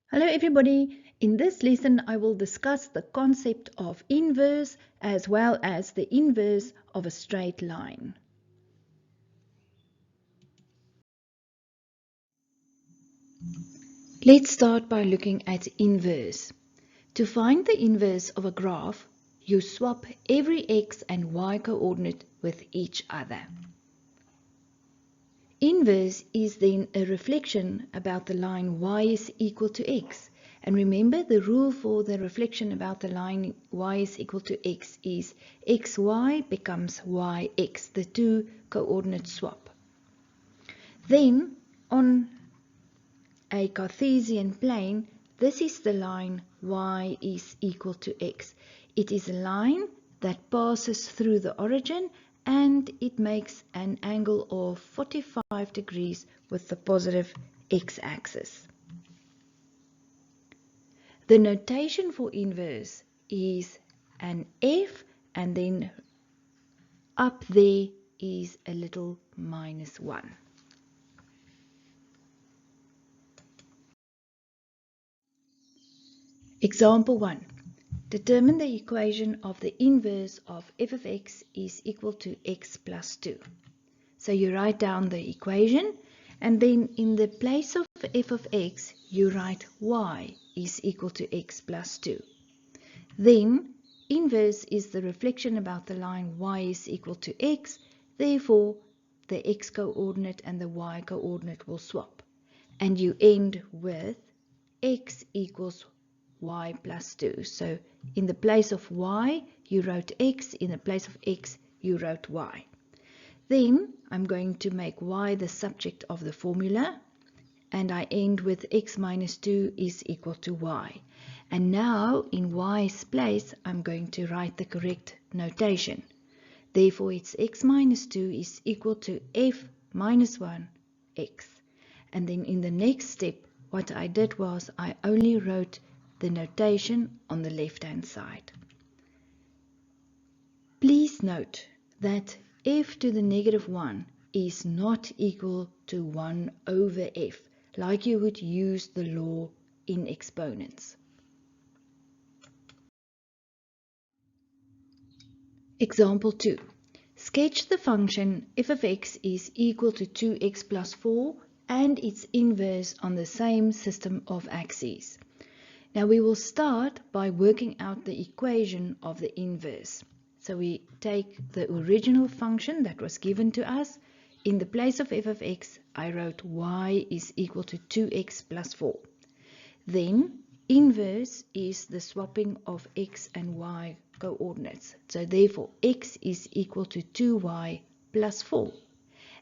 Hello everybody, in this lesson I will discuss the concept of inverse as well as the inverse of a straight line. Let's start by looking at inverse. To find the inverse of a graph, you swap every x and y coordinate with each other. Inverse is then a reflection about the line y is equal to x. And remember, the rule for the reflection about the line y is equal to x is xy becomes yx, the two coordinate swap. Then on a Cartesian plane, this is the line y is equal to x. It is a line that passes through the origin and it makes an angle of 45 degrees with the positive x-axis. The notation for inverse is an F, and then up there is a little -1. Example 1. Determine the equation of the inverse of f of x is equal to x plus 2. So you write down the equation, and then in the place of f of x, you write y is equal to x plus 2. Then inverse is the reflection about the line y is equal to x, therefore the x coordinate and the y coordinate will swap. And you end with x equals y plus 2. So in the place of y, you wrote x. In the place of x, you wrote y. Then I'm going to make y the subject of the formula. And I end with x minus 2 is equal to y. And now in y's place, I'm going to write the correct notation. Therefore, it's x minus 2 is equal to f minus 1 x. And then in the next step, what I did was I only wrote the notation on the left-hand side. Please note that f to the -1 is not equal to 1 over f, like you would use the law in exponents. Example 2. Sketch the function f of x is equal to 2x plus 4 and its inverse on the same system of axes. Now we will start by working out the equation of the inverse. So we take the original function that was given to us. In the place of f of x, I wrote y is equal to 2x plus 4. Then inverse is the swapping of x and y coordinates. So therefore x is equal to 2y plus 4.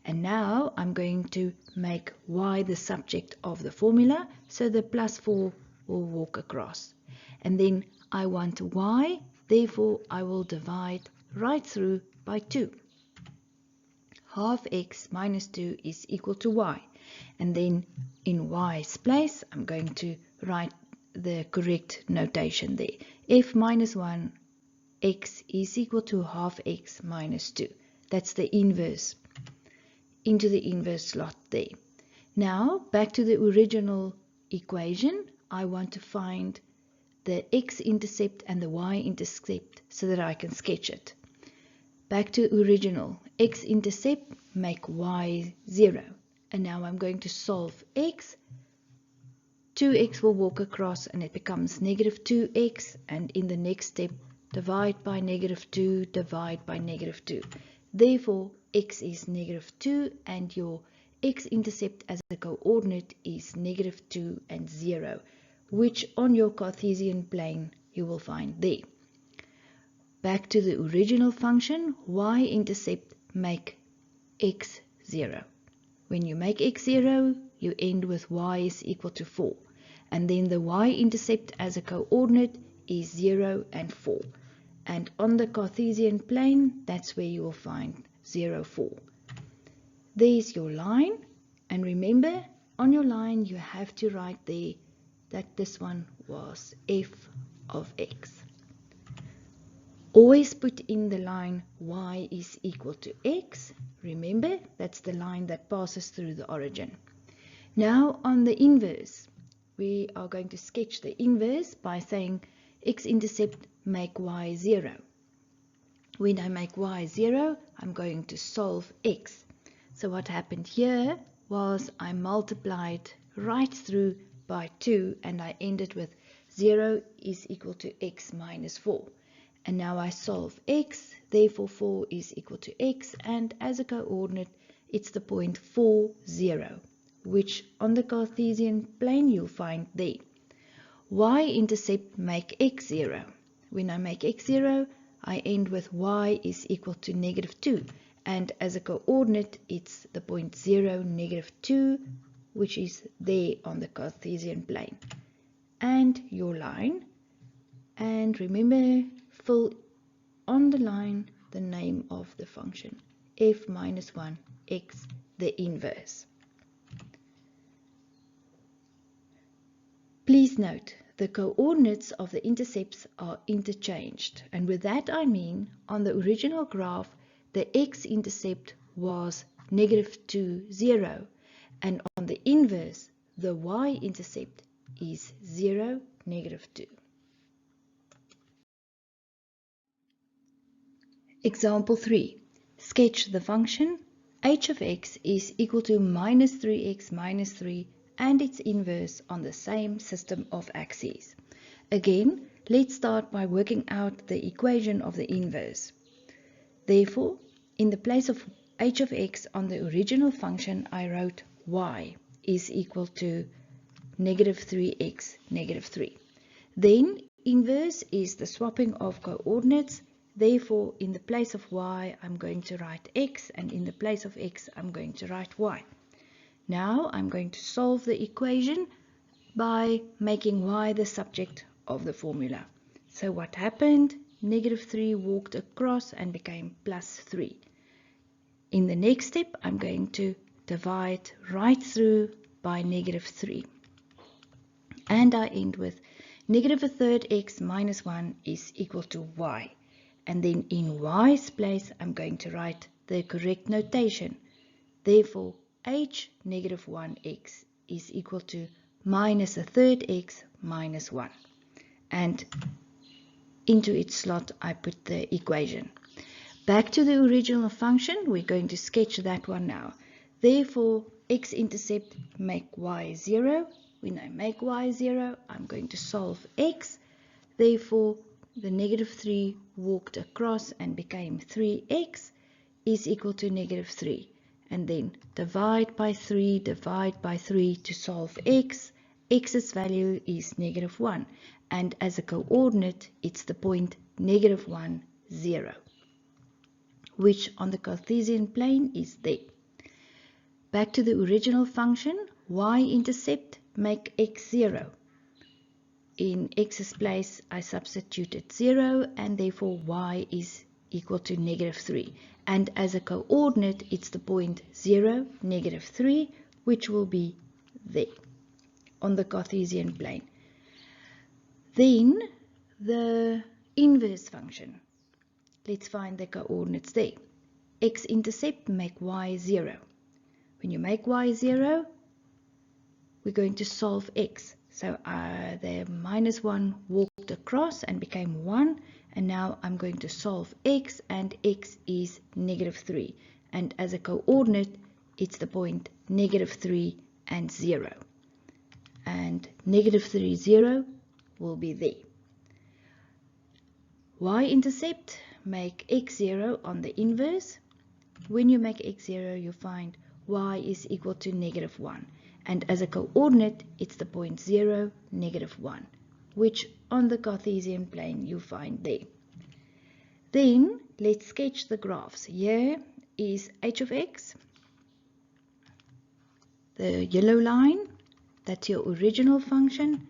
And now I'm going to make y the subject of the formula, so the plus 4 will walk across. And then I want y, therefore I will divide right through by 2. Half x minus 2 is equal to y. And then in y's place, I'm going to write the correct notation there. F minus 1 x is equal to half x minus 2. That's the inverse. Into the inverse slot there. Now back to the original equation. I want to find the x-intercept and the y-intercept so that I can sketch it. Back to original. X-intercept, make y 0. And now I'm going to solve x. 2x will walk across and it becomes -2x. And in the next step, divide by -2, divide by -2. Therefore, x is -2 and your x-intercept as a coordinate is -2 and 0, which on your Cartesian plane you will find there. Back to the original function, y-intercept, make x 0. When you make x 0, you end with y is equal to 4. And then the y-intercept as a coordinate is 0 and 4. And on the Cartesian plane, that's where you will find 0, 4. There's your line. And remember, on your line, you have to write there that this one was f of x. Always put in the line y is equal to x. Remember, that's the line that passes through the origin. Now on the inverse, we are going to sketch the inverse by saying x-intercept make y 0. When I make y 0, I'm going to solve x. So what happened here was I multiplied right through by 2 and I ended with 0 is equal to x minus 4. And now I solve x, therefore 4 is equal to x, and as a coordinate it's the point 4, 0, which on the Cartesian plane you'll find there. Y-intercept make x 0. When I make x 0, I end with y is equal to negative 2, and as a coordinate it's the point 0, negative 2, which is there on the Cartesian plane. And your line, and remember, fill on the line the name of the function, f minus 1 x, the inverse. Please note, the coordinates of the intercepts are interchanged, and with that I mean on the original graph the x-intercept was negative 2, 0, and on the inverse the y-intercept is 0, negative 2. Example 3. Sketch the function h of x is equal to minus 3x minus 3 and its inverse on the same system of axes. Again, let's start by working out the equation of the inverse. Therefore, in the place of h of x on the original function, I wrote y is equal to negative 3x, negative 3. Then, inverse is the swapping of coordinates. Therefore, in the place of y, I'm going to write x, and in the place of x, I'm going to write y. Now, I'm going to solve the equation by making y the subject of the formula. So what happened? Negative 3 walked across and became plus 3. In the next step, I'm going to divide right through by negative 3. And I end with negative a third x minus 1 is equal to y. And then in y's place, I'm going to write the correct notation. Therefore, h negative 1x is equal to minus a third x minus 1. And into its slot, I put the equation. Back to the original function, we're going to sketch that one now. Therefore, x-intercept make y 0. When I make y 0, I'm going to solve x. Therefore, the negative 3 walked across and became 3x is equal to negative 3. And then divide by 3 to solve x. X's value is negative 1. And as a coordinate, it's the point negative 1, 0. Which on the Cartesian plane is there. Back to the original function, y-intercept make x 0. In x's place, I substituted 0, and therefore y is equal to negative 3. And as a coordinate, it's the point 0, negative 3, which will be there on the Cartesian plane. Then the inverse function. Let's find the coordinates there. X-intercept make y 0. When you make y 0, we're going to solve x. So the minus 1 walked across and became 1. And now I'm going to solve x, and x is negative 3. And as a coordinate, it's the point negative 3 and 0. And negative 3, 0 will be there. Y-intercept make x 0 on the inverse. When you make x 0, you find y is equal to negative 1. And as a coordinate, it's the point 0, negative 1, which on the Cartesian plane you find there. Then let's sketch the graphs. Here is h of x, the yellow line, that's your original function.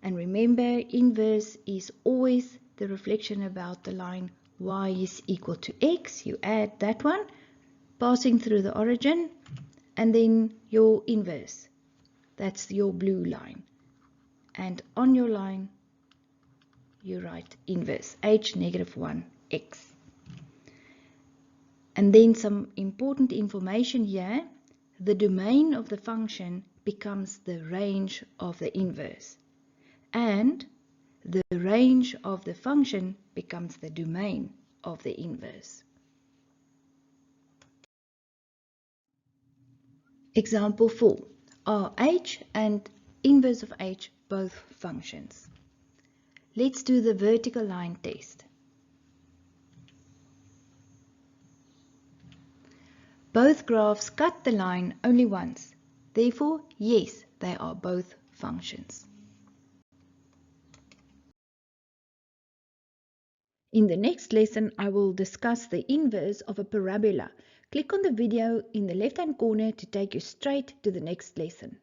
And remember, inverse is always the reflection about the line y is equal to x. You add that one, passing through the origin, and then your inverse. That's your blue line. And on your line, you write inverse, h negative 1 x. And then some important information here. The domain of the function becomes the range of the inverse, and the range of the function becomes the domain of the inverse. Example 4. Are h and inverse of h both functions? Let's do the vertical line test. Both graphs cut the line only once. Therefore, yes, they are both functions. In the next lesson, I will discuss the inverse of a parabola. Click on the video in the left-hand corner to take you straight to the next lesson.